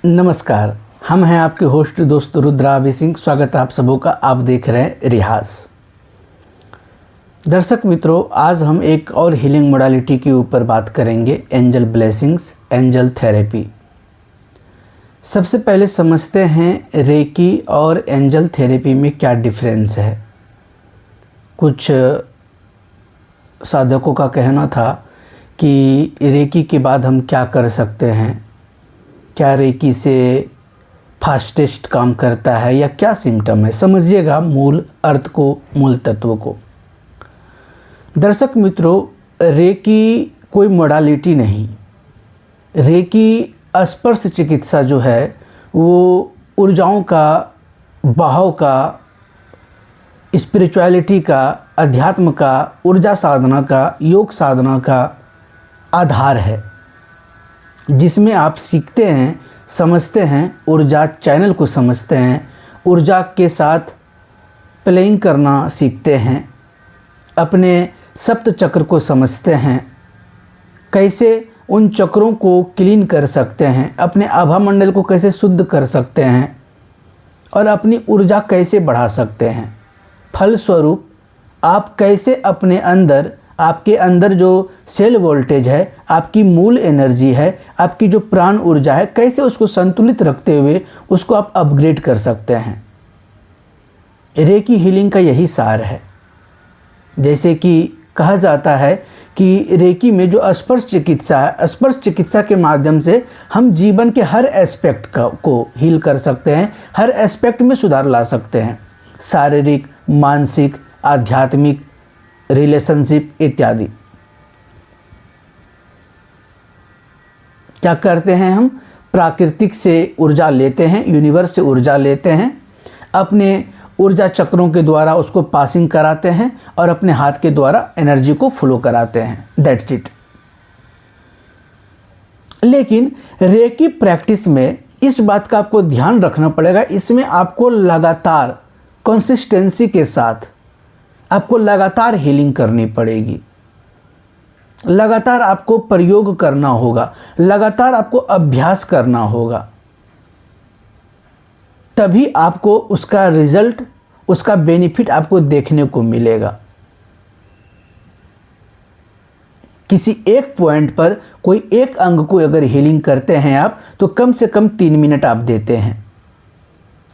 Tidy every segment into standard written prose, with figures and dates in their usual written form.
नमस्कार, हम हैं आपके होस्ट दोस्त रुद्रा अभी सिंह। स्वागत है आप सबों का। आप देख रहे हैं रिहास। दर्शक मित्रों, आज हम एक और हीलिंग मोडालिटी के ऊपर बात करेंगे, एंजल ब्लेसिंग्स, एंजल थेरेपी। सबसे पहले समझते हैं रेकी और एंजल थेरेपी में क्या डिफरेंस है। कुछ साधकों का कहना था कि रेकी के बाद हम क्या कर सकते हैं, क्या रेकी से फास्टेस्ट काम करता है या क्या सिम्टम है। समझिएगा मूल अर्थ को, मूल तत्व को। दर्शक मित्रों, रेकी कोई मोडालिटी नहीं। रेकी स्पर्श चिकित्सा जो है वो ऊर्जाओं का, बहाव का, स्पिरिचुअलिटी का, अध्यात्म का, ऊर्जा साधना का, योग साधना का आधार है, जिसमें आप सीखते हैं, समझते हैं, ऊर्जा चैनल को समझते हैं, ऊर्जा के साथ प्लेइंग करना सीखते हैं, अपने सप्त चक्र को समझते हैं, कैसे उन चक्रों को क्लीन कर सकते हैं, अपने आभा मंडल को कैसे शुद्ध कर सकते हैं और अपनी ऊर्जा कैसे बढ़ा सकते हैं। फलस्वरूप आप कैसे अपने अंदर, आपके अंदर जो सेल वोल्टेज है, आपकी मूल एनर्जी है, आपकी जो प्राण ऊर्जा है, कैसे उसको संतुलित रखते हुए उसको आप अपग्रेड कर सकते हैं। रेकी हीलिंग का यही सार है। जैसे कि कहा जाता है कि रेकी में जो स्पर्श चिकित्सा है, स्पर्श चिकित्सा के माध्यम से हम जीवन के हर एस्पेक्ट को हील कर सकते हैं, हर एस्पेक्ट में सुधार ला सकते हैं। शारीरिक, मानसिक, आध्यात्मिक, रिलेशनशिप इत्यादि। क्या करते हैं हम? प्राकृतिक से ऊर्जा लेते हैं, यूनिवर्स से ऊर्जा लेते हैं, अपने ऊर्जा चक्रों के द्वारा उसको पासिंग कराते हैं और अपने हाथ के द्वारा एनर्जी को फ्लो कराते हैं। That's it. लेकिन रेकी प्रैक्टिस में इस बात का आपको ध्यान रखना पड़ेगा, इसमें आपको लगातार कंसिस्टेंसी के साथ आपको लगातार हीलिंग करनी पड़ेगी, लगातार आपको प्रयोग करना होगा, लगातार आपको अभ्यास करना होगा। तभी आपको उसका रिजल्ट, उसका बेनिफिट आपको देखने को मिलेगा। किसी एक पॉइंट पर कोई एक अंग को अगर हीलिंग करते हैं आप, तो कम से कम 3 मिनट आप देते हैं।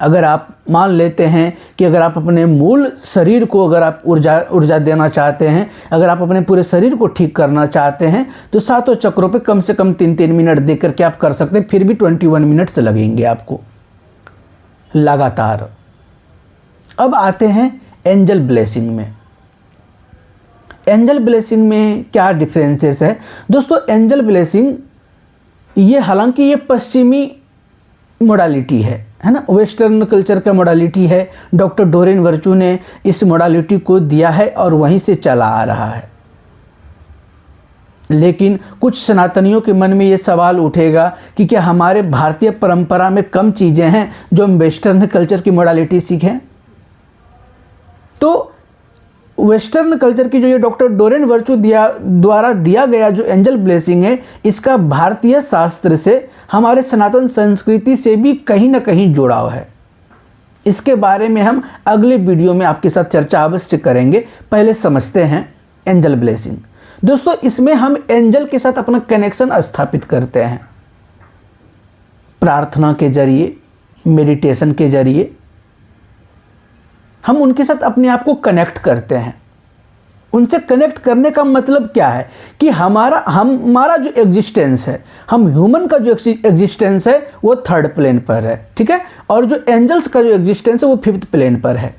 अगर आप मान लेते हैं कि अगर आप अपने मूल शरीर को, अगर आप ऊर्जा देना चाहते हैं, अगर आप अपने पूरे शरीर को ठीक करना चाहते हैं, तो सातों चक्रों पे कम से कम 3-3 मिनट दे करके आप कर सकते हैं। फिर भी 21 मिनट्स लगेंगे आपको लगातार। अब आते हैं एंजल ब्लेसिंग में। एंजल ब्लेसिंग में क्या डिफरेंसेस है दोस्तों? एंजल ब्लेसिंग ये, हालांकि ये पश्चिमी मोडालिटी है ना, वेस्टर्न कल्चर का मोडालिटी है। डॉक्टर डोरेन वर्चू ने इस मोडालिटी को दिया है और वहीं से चला आ रहा है। लेकिन कुछ सनातनियों के मन में ये सवाल उठेगा कि क्या हमारे भारतीय परंपरा में कम चीज़ें हैं जो हम वेस्टर्न कल्चर की मोडालिटी सीखें? तो वेस्टर्न कल्चर की जो ये डॉक्टर डोरेन वर्चू द्वारा दिया गया जो एंजल ब्लेसिंग है, इसका भारतीय शास्त्र से, हमारे सनातन संस्कृति से भी कहीं ना कहीं जुड़ाव है। इसके बारे में हम अगले वीडियो में आपके साथ चर्चा अवश्य करेंगे। पहले समझते हैं एंजल ब्लेसिंग। दोस्तों, इसमें हम एंजल के साथ अपना कनेक्शन स्थापित करते हैं, प्रार्थना के जरिए, मेडिटेशन के जरिए हम उनके साथ अपने आप को कनेक्ट करते हैं। उनसे कनेक्ट करने का मतलब क्या है कि हमारा जो एग्जिस्टेंस है, हम ह्यूमन का जो एग्जिस्टेंस है वो 3rd प्लेन पर है, ठीक है, और जो एंजल्स का जो एग्जिस्टेंस है वो 5th प्लेन पर है।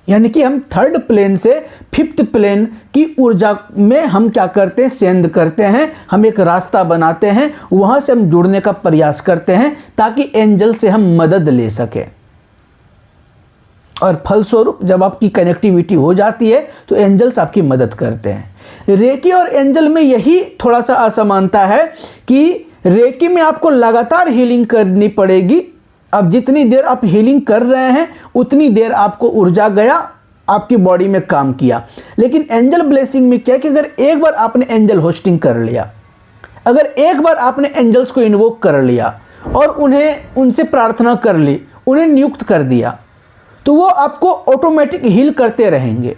यानी कि हम 3rd प्लेन से 5th प्लेन की ऊर्जा में हम क्या करते हैं? सेंड करते हैं। हम एक रास्ता बनाते हैं, वहां से हम जुड़ने का प्रयास करते हैं ताकि एंजल से हम मदद ले सकें। और फलस्वरूप जब आपकी कनेक्टिविटी हो जाती है तो एंजल्स आपकी मदद करते हैं। रेकी और एंजल में यही थोड़ा सा असमानता है कि रेकी में आपको लगातार हीलिंग करनी पड़ेगी। अब जितनी देर आप हीलिंग कर रहे हैं उतनी देर आपको ऊर्जा गया, आपकी बॉडी में काम किया। लेकिन एंजल ब्लेसिंग में क्या है कि अगर एक बार आपने एंजल होस्टिंग कर लिया, अगर एक बार आपने एंजल्स को इन्वोक कर लिया, और उन्हें उनसे प्रार्थना कर ली, उन्हें नियुक्त कर दिया, तो वो आपको ऑटोमेटिक हील करते रहेंगे।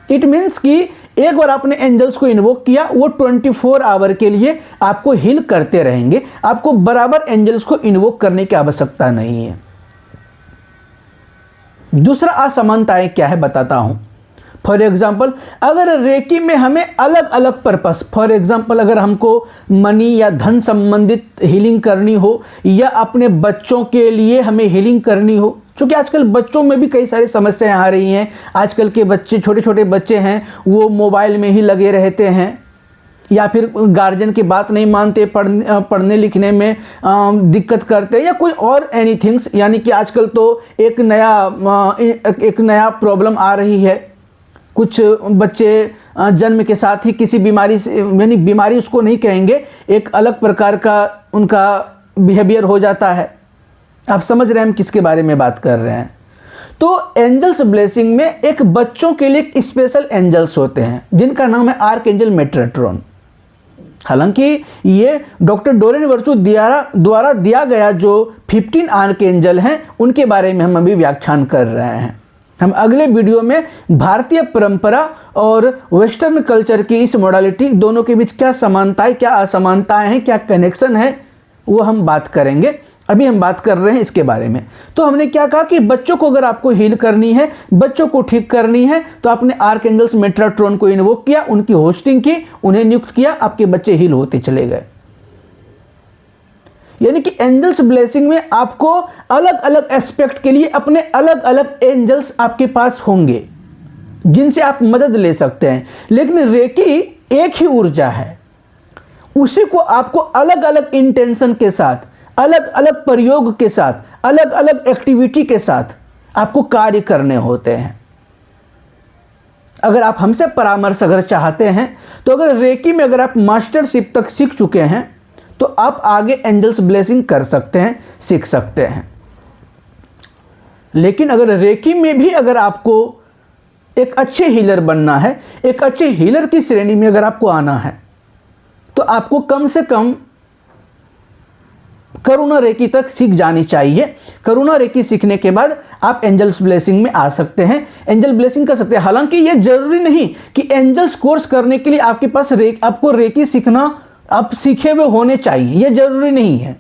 इट मीन्स कि एक बार आपने एंजल्स को इन्वोक किया, वो 24 आवर के लिए आपको हील करते रहेंगे। आपको बराबर एंजल्स को इन्वोक करने की आवश्यकता नहीं है। दूसरा असमानताएं क्या है बताता हूं। फॉर एग्जाम्पल, अगर रेकी में हमें अलग अलग पर्पस, फॉर एग्जाम्पल अगर हमको मनी या धन संबंधित हीलिंग करनी हो, या अपने बच्चों के लिए हमें हीलिंग करनी हो, क्योंकि आजकल बच्चों में भी कई सारी समस्याएं आ रही हैं। आजकल के बच्चे, छोटे छोटे बच्चे हैं, वो मोबाइल में ही लगे रहते हैं, या फिर गार्जियन की बात नहीं मानते, पढ़ने लिखने में दिक्कत करते, या कोई और एनीथिंग्स। यानी कि आजकल तो एक नया प्रॉब्लम आ रही है। कुछ बच्चे जन्म के साथ ही किसी बीमारी से, यानी बीमारी उसको नहीं कहेंगे, एक अलग प्रकार का उनका बिहेवियर हो जाता है। आप समझ रहे हैं हम किसके बारे में बात कर रहे हैं। तो एंजल्स ब्लेसिंग में एक बच्चों के लिए एक स्पेशल एंजल्स होते हैं जिनका नाम है आर्क एंजल मेट्रोट्रॉन। हालांकि ये डॉक्टर डोरेन वर्चू द्वारा दिया गया जो 15 आर्क एंजल हैं, उनके बारे में हम अभी व्याख्यान कर रहे हैं। हम अगले वीडियो में भारतीय परंपरा और वेस्टर्न कल्चर की इस मॉडलिटी दोनों के बीच क्या समानताएं, क्या असमानताएं हैं, क्या कनेक्शन है, वो हम बात करेंगे। अभी हम बात कर रहे हैं इसके बारे में। तो हमने क्या कहा कि बच्चों को अगर आपको हील करनी है, बच्चों को ठीक करनी है, तो आपने आर्क एंजल्स मेट्रोट्रॉन को इन्वोक किया, उनकी होस्टिंग की, उन्हें नियुक्त किया, आपके बच्चे हील होते चले गए। यानी कि एंजल्स ब्लेसिंग में आपको अलग अलग एस्पेक्ट के लिए अपने अलग अलग एंजल्स आपके पास होंगे जिनसे आप मदद ले सकते हैं। लेकिन रेकी एक ही ऊर्जा है, उसी को आपको अलग अलग इंटेंशन के साथ, अलग अलग प्रयोग के साथ, अलग अलग एक्टिविटी के साथ आपको कार्य करने होते हैं। अगर आप हमसे परामर्श अगर चाहते हैं, तो अगर रेकी में अगर आप मास्टरशिप तक सीख चुके हैं, तो आप आगे एंजल्स ब्लेसिंग कर सकते हैं, सीख सकते हैं। लेकिन अगर रेकी में भी अगर आपको एक अच्छे हीलर बनना है, एक अच्छे हीलर की श्रेणी में अगर आपको आना है, तो आपको कम से कम करुणा रेकी तक सीख जानी चाहिए। करुणा रेकी सीखने के बाद आप एंजल्स ब्लेसिंग में आ सकते हैं, एंजल ब्लेसिंग कर सकते हैं। हालांकि यह जरूरी नहीं कि एंजल्स कोर्स करने के लिए आपके पास आपको रेकी सीखना, आप सीखे हुए होने चाहिए, यह जरूरी नहीं है।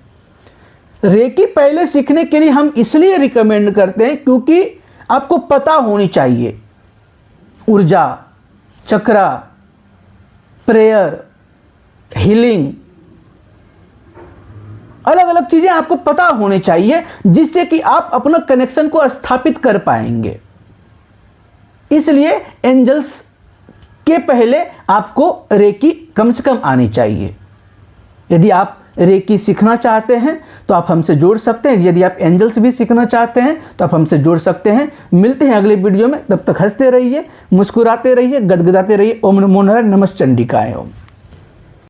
रेकी पहले सीखने के लिए हम इसलिए रिकमेंड करते हैं क्योंकि आपको पता होनी चाहिए ऊर्जा, चक्रा, प्रेयर, हीलिंग, अलग अलग चीजें आपको पता होनी चाहिए, जिससे कि आप अपना कनेक्शन को स्थापित कर पाएंगे। इसलिए एंजल्स के पहले आपको रेकी कम से कम आनी चाहिए। यदि आप रेकी सीखना चाहते हैं तो आप हमसे जुड़ सकते हैं, यदि आप एंजल्स भी सीखना चाहते हैं तो आप हमसे जुड़ सकते हैं। मिलते हैं अगले वीडियो में, तब तक हंसते रहिए, मुस्कुराते रहिए, गदगदाते रहिए। ओम नमो नारायण, नमः चंडिकाय ओम।